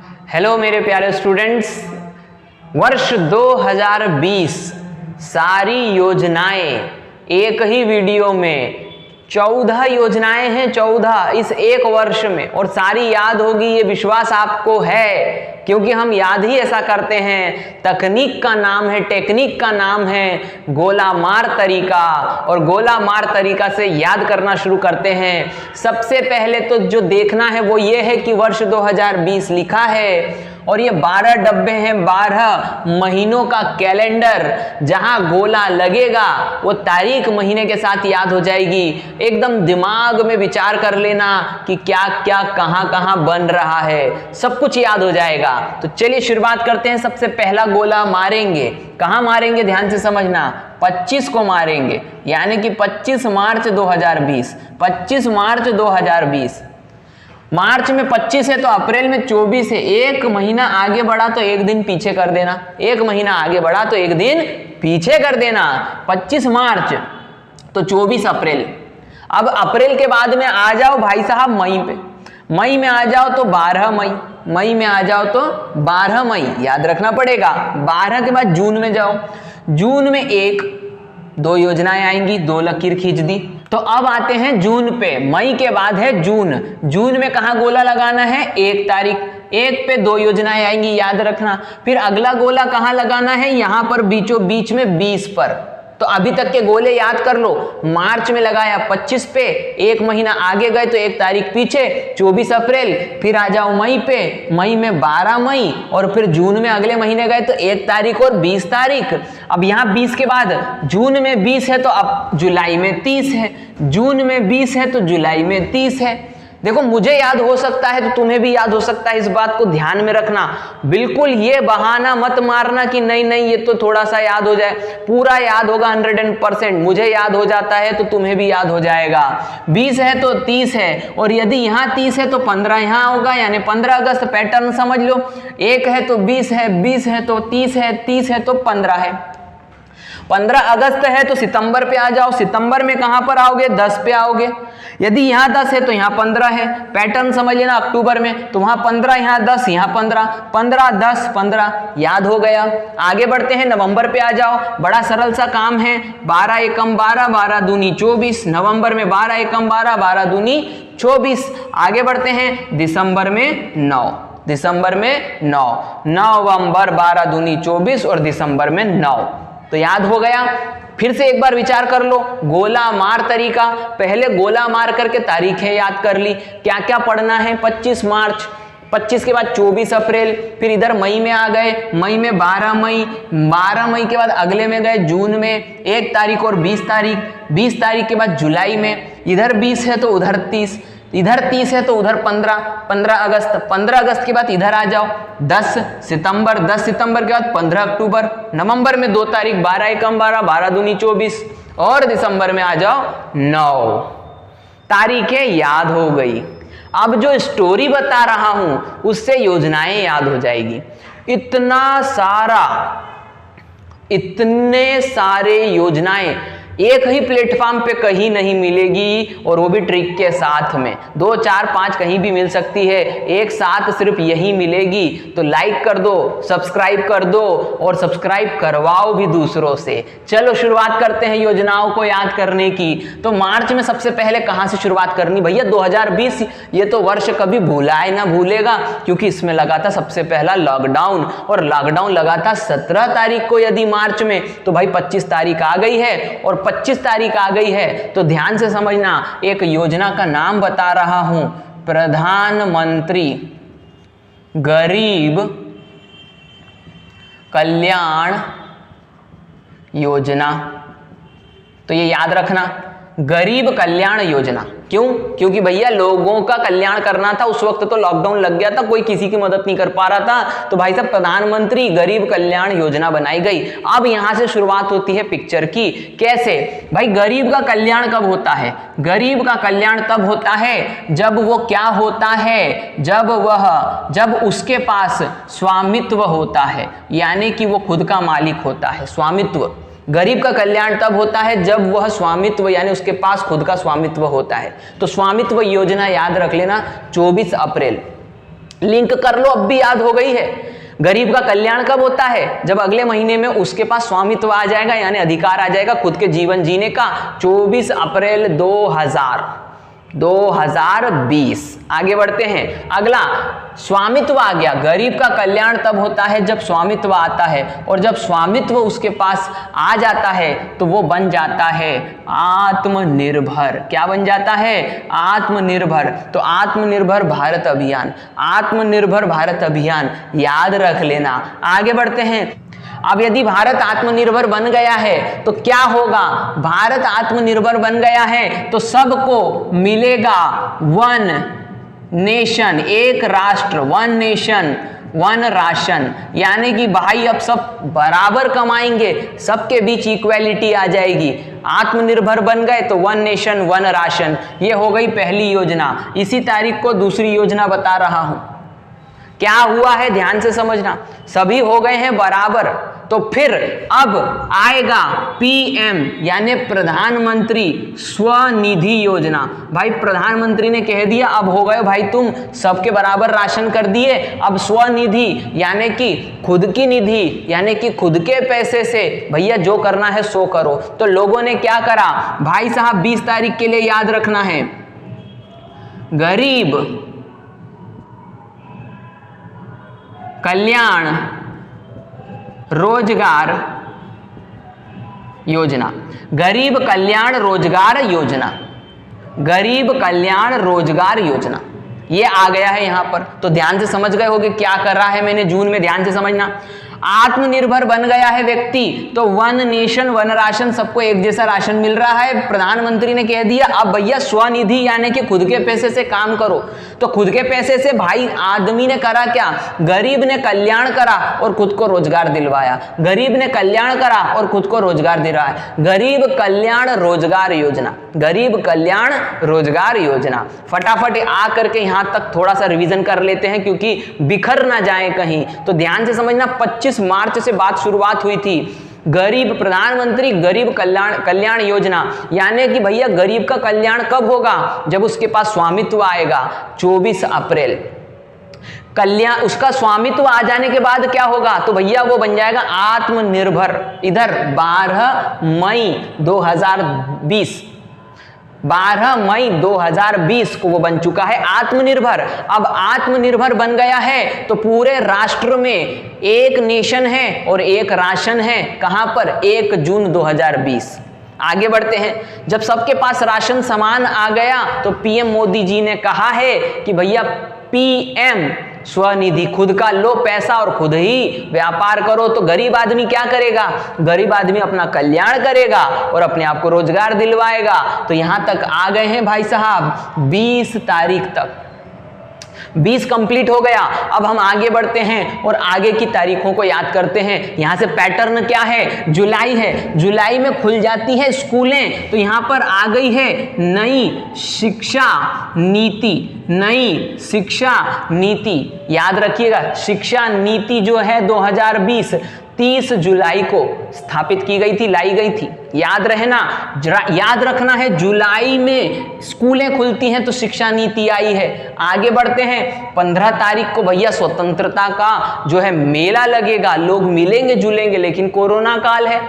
Hello मेरे प्यारे students, वर्ष 2020 सारी योजनाएं एक ही वीडियो में 14 योजनाएं हैं, 14 इस एक वर्ष में, और सारी याद होगी ये विश्वास आपको है, क्योंकि हम याद ही ऐसा करते हैं। तकनीक का नाम है, टेक्निक का नाम है गोला मार तरीका, और गोला मार तरीका से याद करना शुरू करते हैं। सबसे पहले तो जो देखना है वो ये है कि वर्ष 2020 लिखा है और ये 12 डब्बे हैं, 12 महीनों का कैलेंडर। जहां गोला लगेगा वो तारीख महीने के साथ याद हो जाएगी। एकदम दिमाग में विचार कर लेना कि क्या क्या कहां कहां बन रहा है, सब कुछ याद हो जाएगा। तो चलिए शुरुआत करते हैं। सबसे पहला गोला मारेंगे, कहां मारेंगे ध्यान से समझना, 25 को मारेंगे, यानी कि 25 मार्च 2020। 25 मार्च 2020, मार्च में 25 है तो अप्रैल में 24 है। एक महीना आगे बढ़ा तो एक दिन पीछे कर देना, एक महीना आगे बढ़ा तो एक दिन पीछे कर देना। 25 मार्च तो 24 अप्रैल। अब अप्रैल के बाद में आ जाओ भाई साहब मई पे, मई में आ जाओ तो 12 मई, मई में आ जाओ तो 12 मई, याद रखना पड़ेगा। 12 के बाद जून में जाओ, जून में 1-2 योजनाएं आएंगी, 2 लकीर खींच दी। तो अब आते हैं जून पे, मई के बाद है जून। जून में कहां गोला लगाना है, 1 तारीख, 1 पे 2 योजनाएं आएंगी, याद रखना। फिर अगला गोला कहां लगाना है, यहां पर बीचों बीच में 20 पर। तो अभी तक के गोले याद कर लो। मार्च में लगाया 25 पे, एक महीना आगे गए तो 1 तारीख पीछे, 24 अप्रैल। फिर आ जाओ मई पे, मई में 12 मई, और फिर जून में अगले महीने गए तो 1 तारीख और 20 तारीख। अब यहाँ 20 के बाद जून में 20 है तो अब जुलाई में 30 है, जून में 20 है तो जुलाई में 30 है। देखो मुझे याद हो सकता है तो तुम्हें भी याद हो सकता है, इस बात को ध्यान में रखना। बिल्कुल ये बहाना मत मारना कि नहीं नहीं ये तो थोड़ा सा याद हो जाए, पूरा याद होगा 100%। मुझे याद हो जाता है तो तुम्हें भी याद हो जाएगा। 20 है तो 30 है, और यदि यहाँ 30 है तो 15 यहाँ होगा, यानी 15 अगस्त। पैटर्न समझ लो, 1 है तो 20 है, 20 है तो 30 है, 30 है तो 15 है। 15 अगस्त है तो सितंबर पे आ जाओ, सितंबर में कहां पर आओगे, 10 पे आओगे। यदि यहाँ 10 है तो यहाँ 15 है। पैटर्न समझ लेना, अक्टूबर में तो वहां 15, यहाँ 10, यहाँ 15, 15 10 15, याद हो गया। आगे बढ़ते हैं, नवंबर पे आ जाओ, बड़ा सरल सा काम है। 12 एकम 12, 12 दूनी 24, नवंबर में 12 एकम 12, 12 दूनी 24। आगे बढ़ते हैं, दिसंबर में 9, दिसंबर में 9, नवंबर 12 दूनी 24 और दिसंबर में 9। तो याद हो गया। फिर से एक बार विचार कर लो, गोला मार तरीका। पहले गोला मार करके तारीखें याद कर ली, क्या क्या पढ़ना है। 25 मार्च, 25 के बाद 24 अप्रैल, फिर इधर मई में आ गए, मई में 12 मई, 12 मई के बाद अगले में गए जून में 1 तारीख और 20 तारीख, 20 तारीख के बाद जुलाई में, इधर 20 है तो उधर 30, इधर 30 है तो उधर 15, 15 अगस्त, 15 अगस्त के बाद इधर आ जाओ 10 सितंबर, 10 सितंबर के बाद 15 अक्टूबर, नवंबर में 2 तारीख, 12 एकम 12, 12 दूनी 24, और दिसंबर में आ जाओ 9। तारीखें याद हो गई। अब जो स्टोरी बता रहा हूं उससे योजनाएं याद हो जाएगी। इतने सारे योजनाएं एक ही प्लेटफॉर्म पे कहीं नहीं मिलेगी, और वो भी ट्रिक के साथ में। 2 4 5 कहीं भी मिल सकती है, एक साथ सिर्फ यही मिलेगी। तो लाइक कर दो, सब्सक्राइब कर दो, और सब्सक्राइब करवाओ भी दूसरों से। चलो शुरुआत करते हैं योजनाओं को याद करने की। तो मार्च में सबसे पहले कहां से शुरुआत करनी भैया, 2020 ये तो वर्ष कभी भूलाए ना भूलेगा, क्योंकि इसमें लगा था सबसे पहला लॉकडाउन, और लॉकडाउन लगा था 17 तारीख को यदि मार्च में, तो भाई 25 तारीख आ गई है और 25 तारीख आ गई है। तो ध्यान से समझना, एक योजना का नाम बता रहा हूं, प्रधानमंत्री गरीब कल्याण योजना। तो ये याद रखना, गरीब कल्याण योजना। क्यों? क्योंकि भैया लोगों का कल्याण करना था। उस वक्त तो लॉकडाउन लग गया था, कोई किसी की मदद नहीं कर पा रहा था, तो भाई साहब प्रधानमंत्री गरीब कल्याण योजना बनाई गई। अब यहां से शुरुआत होती है पिक्चर की। कैसे भाई, गरीब का कल्याण कब होता है? गरीब का कल्याण तब होता है जब वो क्या होता है, जब उसके पास स्वामित्व होता है, यानी कि वो खुद का मालिक होता है। स्वामित्व, गरीब का कल्याण तब होता है जब वह स्वामित्व, यानी उसके पास खुद का स्वामित्व होता है। तो स्वामित्व योजना याद रख लेना, 24 अप्रैल। लिंक कर लो, अब भी याद हो गई है। गरीब का कल्याण कब होता है? जब अगले महीने में उसके पास स्वामित्व आ जाएगा, यानी अधिकार आ जाएगा खुद के जीवन जीने का। 24 अप्रैल 2020। आगे बढ़ते हैं। अगला, स्वामित्व आ गया। गरीब का कल्याण तब होता है जब स्वामित्व आता है, और जब स्वामित्व उसके पास आ जाता है तो वो बन जाता है आत्मनिर्भर। क्या बन जाता है? आत्मनिर्भर। तो आत्मनिर्भर भारत अभियान, आत्मनिर्भर भारत अभियान याद रख लेना। आगे बढ़ते हैं। अब यदि भारत आत्मनिर्भर बन गया है तो क्या होगा? भारत आत्मनिर्भर बन गया है तो सबको मिलेगा वन नेशन, एक राष्ट्र, वन नेशन वन राशन, यानी कि भाई अब सब बराबर कमाएंगे, सबके बीच इक्वेलिटी आ जाएगी। आत्मनिर्भर बन गए तो वन नेशन वन राशन, ये हो गई पहली योजना। इसी तारीख को दूसरी योजना बता रहा हूं। क्या हुआ है ध्यान से समझना। सभी हो गए हैं बराबर, तो फिर अब आएगा पीएम यानी प्रधानमंत्री स्वनिधि योजना। भाई प्रधानमंत्री ने कह दिया अब हो गए भाई तुम सबके बराबर राशन कर दिए, अब स्वनिधि यानी कि खुद की निधि, यानी कि खुद के पैसे से भैया जो करना है सो करो। तो लोगों ने क्या करा भाई साहब, 20 तारीख के लिए याद रखना है, गरीब कल्याण रोजगार योजना, गरीब कल्याण रोजगार योजना, गरीब कल्याण रोजगार योजना, ये आ गया है यहां पर। तो ध्यान से समझ गए होगे क्या कर रहा है मैंने जून में, ध्यान से समझना। आत्मनिर्भर बन गया है व्यक्ति तो वन नेशन वन राशन, सबको एक जैसा राशन मिल रहा है। प्रधानमंत्री ने कह दिया अब भैया स्वनिधि यानी कि खुद के पैसे से काम करो। तो खुद के पैसे से भाई आदमी ने करा क्या? गरीब ने कल्याण करा और खुद को रोजगार दिलवाया, गरीब ने कल्याण करा और खुद को रोजगार दिलवाया। गरीब कल्याण रोजगार योजना, गरीब कल्याण रोजगार योजना। फटाफट आ करके यहां तक थोड़ा सा रिवीजन कर लेते हैं क्योंकि बिखर ना जाए कहीं। तो ध्यान से समझना, 25 मार्च से बात शुरुआत हुई थी। गरीब प्रधानमंत्री गरीब कल्याण योजना, यानी कि भैया गरीब का कल्याण कब होगा? जब उसके पास स्वामित्व आएगा। 24 अप्रैल कल्याण, उसका स्वामित्व आ जाने के बाद क्या होगा? तो भैया वो बन जाएगा आत्मनिर्भर। इधर 12 मई 2020, 12 मई 2020 को वो बन चुका है आत्मनिर्भर। अब आत्मनिर्भर बन गया है तो पूरे राष्ट्र में एक नेशन है और एक राशन है। कहां पर? 1 जून 2020। आगे बढ़ते हैं। जब सबके पास राशन समान आ गया तो पीएम मोदी जी ने कहा है कि भैया पीएम स्वनिधि, खुद का लो पैसा और खुद ही व्यापार करो। तो गरीब आदमी क्या करेगा? गरीब आदमी अपना कल्याण करेगा और अपने आप को रोजगार दिलवाएगा। तो यहां तक आ गए हैं भाई साहब 20 तारीख तक, 20 कंप्लीट हो गया। अब हम आगे बढ़ते हैं और आगे की तारीखों को याद करते हैं। यहां से पैटर्न क्या है? जुलाई है, जुलाई में खुल जाती है स्कूलें। तो यहां पर आ गई है नई शिक्षा नीति, नई शिक्षा नीति। याद रखिएगा शिक्षा नीति जो है 2020 30 जुलाई को स्थापित की गई थी, लाई गई थी। याद रहना, याद रखना है जुलाई में स्कूलें खुलती हैं तो शिक्षा नीति आई है। आगे बढ़ते हैं। 15 तारीख को भैया स्वतंत्रता का जो है मेला लगेगा, लोग मिलेंगे जुलेंगे, लेकिन कोरोना काल है।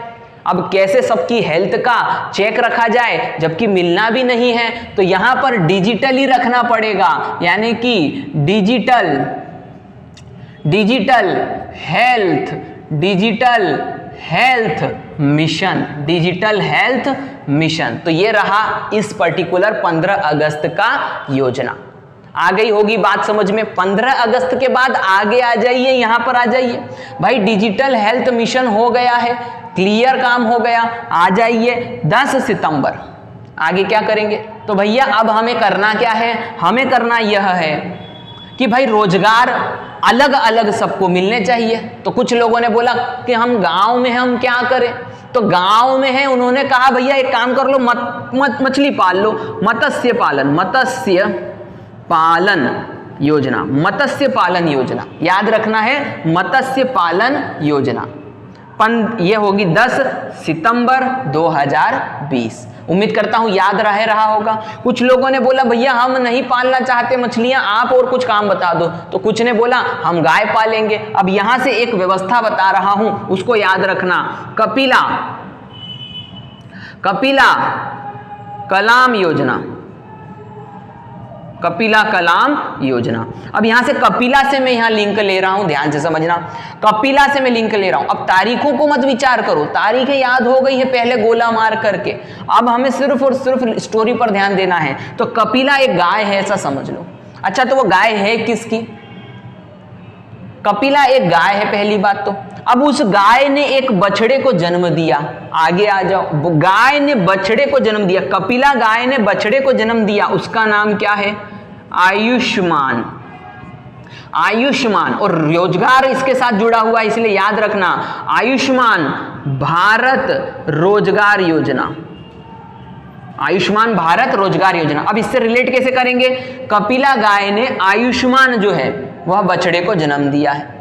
अब कैसे सबकी हेल्थ का चेक रखा जाए जबकि मिलना भी नहीं है? तो यहां पर डिजिटली रखना पड़ेगा, यानी कि digital health mission, digital health mission. तो ये रहा इस पर्टिकुलर 15 अगस्त का योजना। आ गई होगी बात समझ में। 15 अगस्त के बाद आगे आ जाइए, यहां पर आ जाइए भाई। डिजिटल हेल्थ मिशन हो गया है, क्लियर काम हो गया। आ जाइए 10 सितंबर। आगे क्या करेंगे? तो भैया अब हमें करना क्या है? हमें करना यह है कि भाई रोजगार अलग अलग सबको मिलने चाहिए। तो कुछ लोगों ने बोला कि हम गांव में हैं, हम क्या करें? तो गांव में है, उन्होंने कहा भैया एक काम कर लो, मछली पाल लो, मत्स्य पालन योजना, मत्स्य पालन योजना। याद रखना है मत्स्य पालन योजना। ये होगी 10 सितंबर 2020। उम्मीद करता हूं याद रहा होगा। कुछ लोगों ने बोला भैया हम नहीं पालना चाहते मछलियां, आप और कुछ काम बता दो। तो कुछ ने बोला हम गाय पालेंगे। अब यहां से एक व्यवस्था बता रहा हूं, उसको याद रखना। कपिला कलाम योजना, कपिला कलाम योजना। अब यहां से कपिला से मैं यहां लिंक ले रहा हूं, ध्यान से समझना। कपिला से मैं लिंक ले रहा हूं। अब तारीखों को मत विचार करो, तारीखें याद हो गई है पहले गोला मार करके। अब हमें सिर्फ और सिर्फ स्टोरी पर ध्यान देना है। तो कपिला एक गाय है ऐसा समझ लो। अच्छा, तो वो गाय है किसकी? कपिला एक गाय है पहली बात तो। अब उस गाय ने एक बछड़े को जन्म दिया। आगे आ जाओ। गाय ने बछड़े को जन्म दिया, कपिला गाय ने बछड़े को जन्म दिया। उसका नाम क्या है? आयुष्मान। आयुष्मान, और रोजगार इसके साथ जुड़ा हुआ है, इसलिए याद रखना आयुष्मान भारत रोजगार योजना। आयुष्मान भारत रोजगार योजना। अब इससे रिलेट कैसे करेंगे? कपिला गाय ने आयुष्मान जो है वह बछड़े को जन्म दिया है।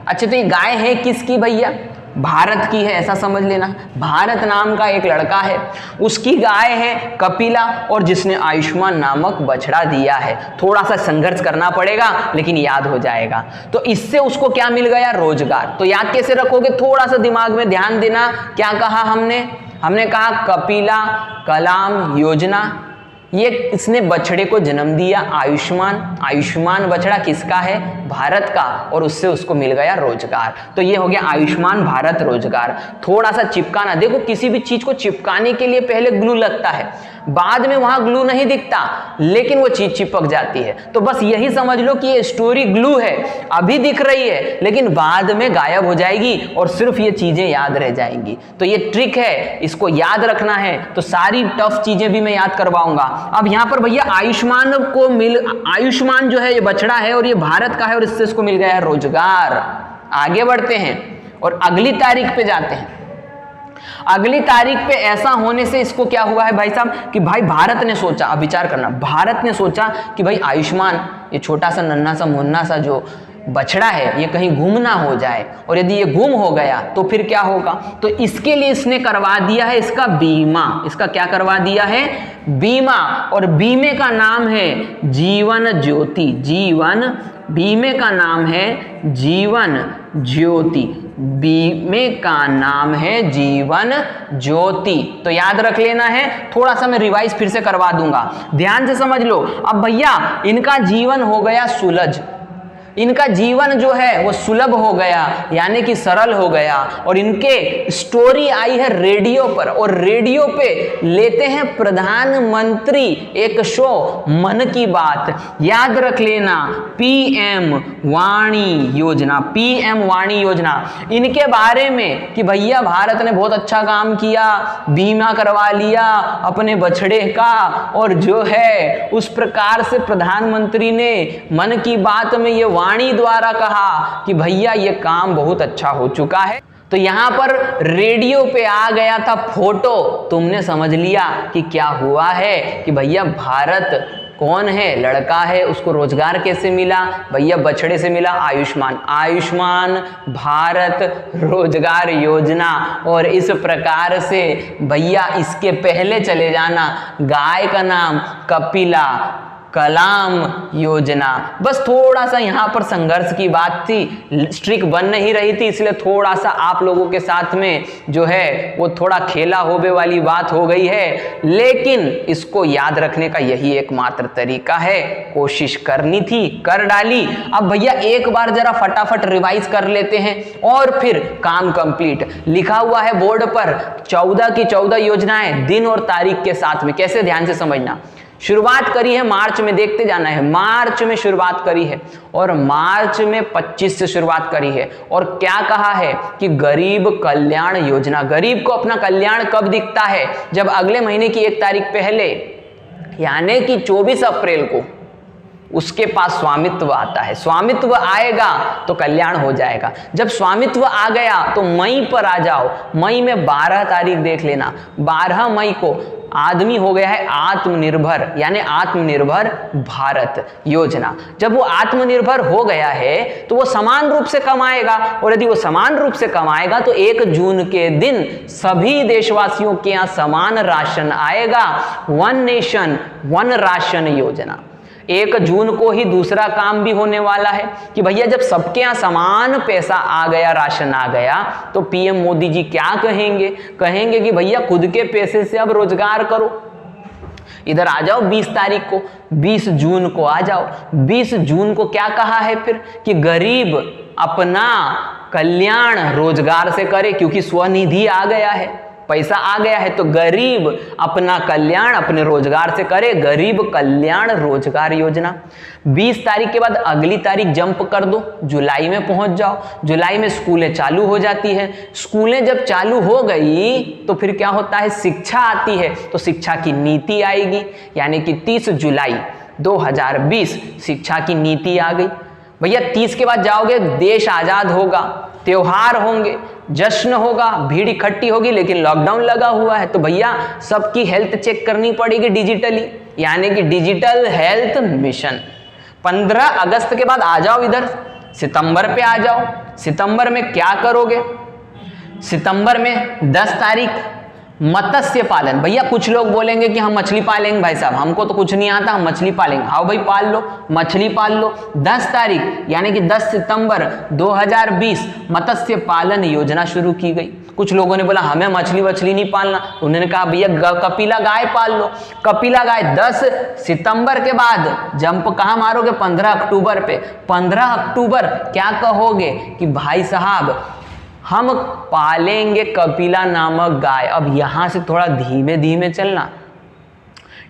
अच्छा, तो ये गाय है किसकी भैया? भारत की है ऐसा समझ लेना। भारत नाम का एक लड़का है, उसकी गाय है कपिला, और जिसने आयुष्मान नामक बछड़ा दिया है। थोड़ा सा संघर्ष करना पड़ेगा लेकिन याद हो जाएगा। तो इससे उसको क्या मिल गया? रोजगार। तो याद कैसे रखोगे? थोड़ा सा दिमाग में ध्यान देना। क्या कहा हमने कहा कपिला कलाम योजना, ये इसने बछड़े को जन्म दिया आयुष्मान बछड़ा किसका है? भारत का, और उससे उसको मिल गया रोजगार। तो ये हो गया आयुष्मान भारत रोजगार। थोड़ा सा चिपकाना, देखो किसी भी चीज को चिपकाने के लिए पहले ग्लू लगता है, बाद में वहां ग्लू नहीं दिखता लेकिन वो चीज चिपक जाती है। तो बस यही समझ लो कि ये स्टोरी ग्लू है, अभी दिख रही है लेकिन बाद में गायब हो जाएगी और सिर्फ ये चीजें याद रह जाएंगी। तो ये ट्रिक है, इसको याद रखना है। तो सारी टफ चीजें भी मैं याद करवाऊंगा। अब यहां पर भैया आयुष्मान जो है ये बछड़ा है और ये भारत का है और इससे इसको मिल गया है रोजगार। आगे बढ़ते हैं और अगली तारीख पे जाते हैं। अगली तारीख पे ऐसा होने से इसको क्या हुआ है भाई साहब कि भाई भारत ने सोचा, अब विचार करना, भारत ने सोचा कि भाई आयुष्मान ये छोटा सा नन्हा सा मुन्ना सा जो बछड़ा है ये कहीं गुम ना हो जाए, और यदि ये गुम हो गया तो फिर क्या होगा। तो इसके लिए इसने करवा दिया है इसका बीमा। इसका क्या करवा दिया है? बीमा। और बीमे का नाम है जीवन ज्योति। बीमे का नाम है जीवन ज्योति। बीमे का नाम है जीवन ज्योति। तो याद रख लेना है। थोड़ा सा मैं रिवाइज फिर से करवा दूंगा, ध्यान से समझ लो। अब भैया इनका जीवन हो गया सुलझ, इनका जीवन जो है वो सुलभ हो गया यानी कि सरल हो गया, और इनके स्टोरी आई है रेडियो पर, और रेडियो पे लेते हैं प्रधानमंत्री एक शो मन की बात। याद रख लेना पीएम वाणी योजना। पीएम वाणी योजना इनके बारे में कि भैया भारत ने बहुत अच्छा काम किया, बीमा करवा लिया अपने बछड़े का, और जो है उस प्रकार से प्रधानमंत्री ने मन की बात में ये वाणी द्वारा कहा कि भैया ये काम बहुत अच्छा हो चुका है। तो यहां पर रेडियो पे आ गया था फोटो, तुमने समझ लिया कि क्या हुआ है कि भैया भारत कौन है? लड़का है, उसको रोजगार कैसे मिला? भैया बछड़े से मिला, आयुष्मान भारत रोजगार योजना। और इस प्रकार से भैया इसके पहले चले जाना, गाय का नाम कपिला कलाम योजना। बस थोड़ा सा यहाँ पर संघर्ष की बात थी, स्ट्रिक बन नहीं रही थी, इसलिए थोड़ा सा आप लोगों के साथ में जो है वो थोड़ा खेला होबे वाली बात हो गई है, लेकिन इसको याद रखने का यही एकमात्र तरीका है। कोशिश करनी थी, कर डाली। अब भैया एक बार जरा फटाफट रिवाइज कर लेते हैं और फिर काम कंप्लीट। लिखा हुआ है बोर्ड पर 14 की 14 योजनाएं दिन और तारीख के साथ में। कैसे? ध्यान से समझना। शुरुआत करी है मार्च में, देखते जाना है, मार्च में शुरुआत करी है और मार्च में 25 से शुरुआत करी है। और क्या कहा है कि गरीब कल्याण योजना। गरीब को अपना कल्याण कब दिखता है? जब अगले महीने की 1 तारीख पहले यानी कि 24 अप्रैल को उसके पास स्वामित्व आता है। स्वामित्व आएगा तो कल्याण हो जाएगा। जब स्वामित्व आ गया तो मई पर आ जाओ। मई में 12 तारीख देख लेना, 12 मई को आदमी हो गया है आत्मनिर्भर, यानी आत्मनिर्भर भारत योजना। जब वो आत्मनिर्भर हो गया है तो वो समान रूप से कमाएगा, और यदि वो समान रूप से कमाएगा तो 1 जून के दिन सभी देशवासियों के यहाँ समान राशन आएगा। वन नेशन वन राशन योजना। 1 जून को ही दूसरा काम भी होने वाला है कि भैया जब सबके यहाँ समान पैसा आ गया, राशन आ गया, तो पीएम मोदी जी क्या कहेंगे? कहेंगे कि भैया खुद के पैसे से अब रोजगार करो। इधर आ जाओ 20 तारीख को, 20 जून को आ जाओ। 20 जून को क्या कहा है फिर कि गरीब अपना कल्याण रोजगार से करे, क्योंकि स्वनिधि आ गया है, पैसा आ गया है, तो गरीब अपना कल्याण अपने रोजगार से करे, गरीब कल्याण रोजगार योजना। 20 तारीख के बाद अगली तारीख जंप कर दो, जुलाई में पहुंच जाओ। जुलाई में स्कूलें चालू हो जाती है। स्कूलें जब चालू हो गई तो फिर क्या होता है? शिक्षा आती है, तो शिक्षा की नीति आएगी, यानी कि 30 जुलाई 2020 शिक्षा की नीति आ गई। भैया 30 के बाद जाओगे, देश आजाद होगा, त्योहार होंगे, जश्न होगा, भीड़ इकट्ठी होगी, लेकिन लॉकडाउन लगा हुआ है, तो भैया सबकी हेल्थ चेक करनी पड़ेगी डिजिटली, यानी कि डिजिटल हेल्थ मिशन। 15 अगस्त के बाद आ जाओ, इधर सितंबर पे आ जाओ। सितंबर में क्या करोगे? सितंबर में 10 तारीख मत्स्य पालन। भैया कुछ लोग बोलेंगे कि हम मछली पालेंगे, भाई साहब हमको तो कुछ नहीं आता, हम मछली पालेंगे। आओ भाई पाल लो, मछली पाल लो। 10 तारीख यानी कि 10 सितंबर 2020 मत्स्य पालन योजना शुरू की गई। कुछ लोगों ने बोला हमें मछली वछली नहीं पालना, उन्होंने कहा भैया कपिला गाय पाल लो। कपिला गाय 10 सितंबर के बाद जंप कहाँ मारोगे? 15 अक्टूबर पे। 15 अक्टूबर क्या कहोगे कि भाई साहब हम पालेंगे कपिला नामक गाय। अब यहां से थोड़ा धीमे धीमे चलना।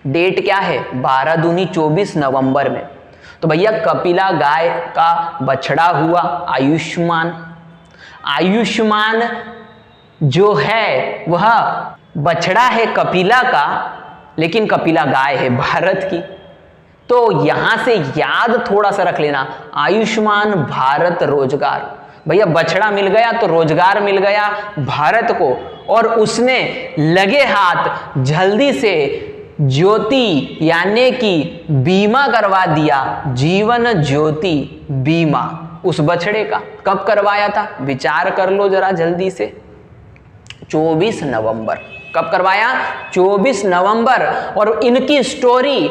डेट क्या है? 12 दूनी 24 नवंबर में। तो भैया कपिला गाय का बछड़ा हुआ आयुष्मान। आयुष्मान जो है वह बछड़ा है कपिला का, लेकिन कपिला गाय है भारत की। तो यहां से याद थोड़ा सा रख लेना, आयुष्मान भारत रोजगार। भैया बछड़ा मिल गया तो रोजगार मिल गया भारत को, और उसने लगे हाथ जल्दी से ज्योति यानी कि बीमा करवा दिया, जीवन ज्योति बीमा उस बछड़े का। कब करवाया था? विचार कर लो जरा जल्दी से। 24 नवंबर। कब करवाया? 24 नवंबर। और इनकी स्टोरी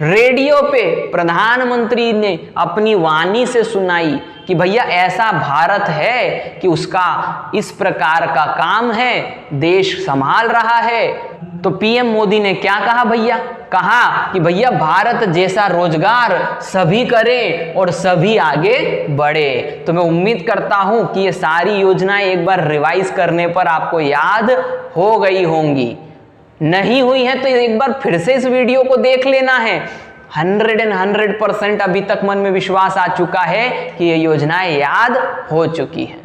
रेडियो पे प्रधानमंत्री ने अपनी वाणी से सुनाई कि भैया ऐसा भारत है कि उसका इस प्रकार का काम है, देश संभाल रहा है। तो पीएम मोदी ने क्या कहा भैया? कहा कि भैया भारत जैसा रोजगार सभी करें और सभी आगे बढ़े। तो मैं उम्मीद करता हूं कि ये सारी योजनाएं एक बार रिवाइज करने पर आपको याद हो गई होंगी। नहीं हुई है तो एक बार फिर से इस वीडियो को देख लेना है। 100% अभी तक मन में विश्वास आ चुका है कि ये योजनाएं याद हो चुकी हैं।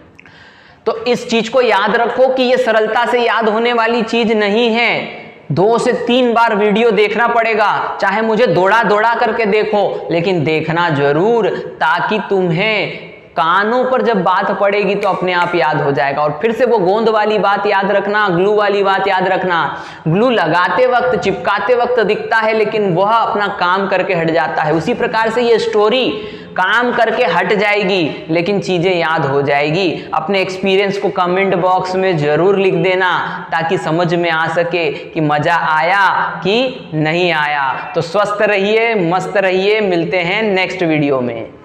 तो इस चीज को याद रखो कि ये सरलता से याद होने वाली चीज नहीं है। 2 से 3 बार वीडियो देखना पड़ेगा, चाहे मुझे दौड़ा दौड़ा करके देखो, लेकिन देखना जरूर, ताकि तुम्हें कानों पर जब बात पड़ेगी तो अपने आप याद हो जाएगा। और फिर से वो गोंद वाली बात याद रखना, ग्लू वाली बात याद रखना। ग्लू लगाते वक्त, चिपकाते वक्त दिखता है, लेकिन वह अपना काम करके हट जाता है। उसी प्रकार से ये स्टोरी काम करके हट जाएगी, लेकिन चीजें याद हो जाएगी। अपने एक्सपीरियंस को कमेंट बॉक्स में जरूर लिख देना, ताकि समझ में आ सके कि मजा आया कि नहीं आया। तो स्वस्थ रहिए, मस्त रहिए, मिलते हैं नेक्स्ट वीडियो में।